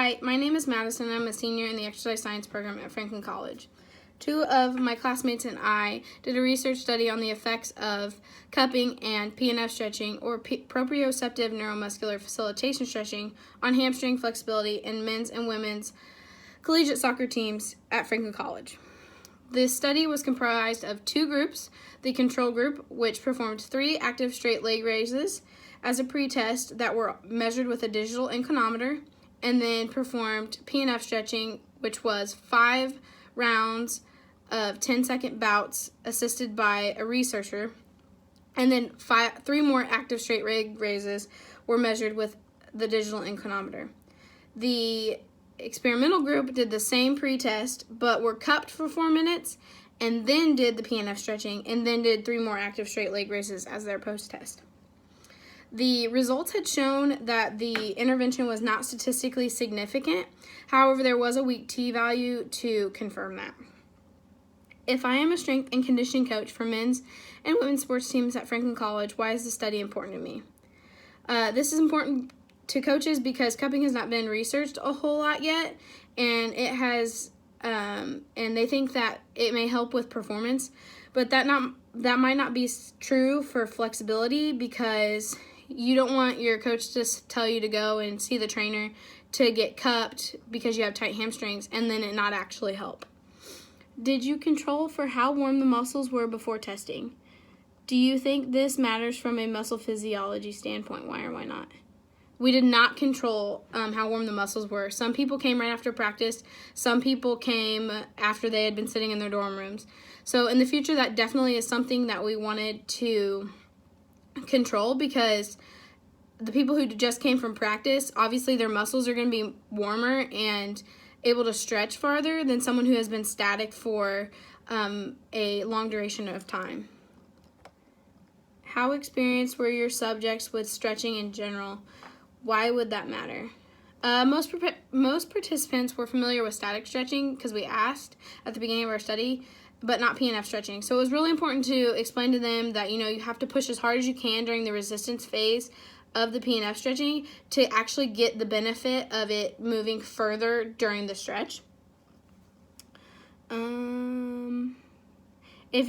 Hi, my name is Madison. I'm a senior in the exercise science program at Franklin College. Two of my classmates and I did a research study on the effects of cupping and PNF stretching, or proprioceptive neuromuscular facilitation stretching, on hamstring flexibility in men's and women's collegiate soccer teams at Franklin College. This study was comprised of two groups: the control group, which performed 3 active straight leg raises as a pretest that were measured with a digital inclinometer, and then performed PNF stretching, which was 5 rounds of 10-second bouts assisted by a researcher, and then 3 more active straight leg raises were measured with the digital inclinometer. The experimental group did the same pretest, but were cupped for 4 minutes, and then did the PNF stretching, and then did 3 more active straight leg raises as their post-test. The results had shown that the intervention was not statistically significant. However, there was a weak t-value to confirm that. If I am a strength and conditioning coach for men's and women's sports teams at Franklin College, why is this study important to me? This is important to coaches because cupping has not been researched a whole lot yet, and it has, and they think that it may help with performance, but that might not be true for flexibility, because you don't want your coach to tell you to go and see the trainer to get cupped because you have tight hamstrings and then it not actually help. Did you control for how warm the muscles were before testing? Do you think this matters from a muscle physiology standpoint? Why or why not? We did not control how warm the muscles were. Some people came right after practice. Some people came after they had been sitting in their dorm rooms. So in the future, that definitely is something that we wanted to control, because the people who just came from practice, obviously their muscles are going to be warmer and able to stretch farther than someone who has been static for a long duration of time. How experienced were your subjects with stretching in general? Why would that matter? Most participants were familiar with static stretching because we asked at the beginning of our study, but not PNF stretching. So it was really important to explain to them that, you have to push as hard as you can during the resistance phase of the PNF stretching to actually get the benefit of it moving further during the stretch. If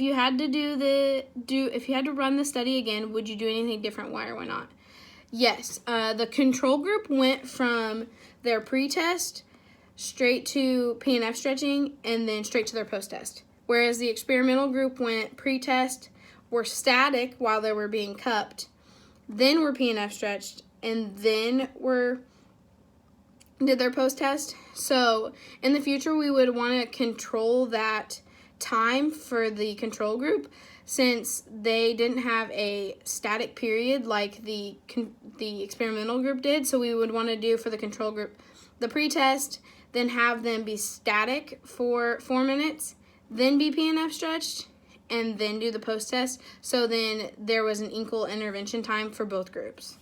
you had to run the study again, would you do anything different? Why or why not? Yes, the control group went from their pre-test straight to PNF stretching and then straight to their post-test. Whereas the experimental group went pre-test, were static while they were being cupped, then were PNF stretched, and then did their post-test. So in the future, we would want to control that time for the control group, since they didn't have a static period like the experimental group did. So we would want to do for the control group the pre-test, then have them be static for 4 minutes, then be PNF stretched, and then do the post-test. So then there was an equal intervention time for both groups.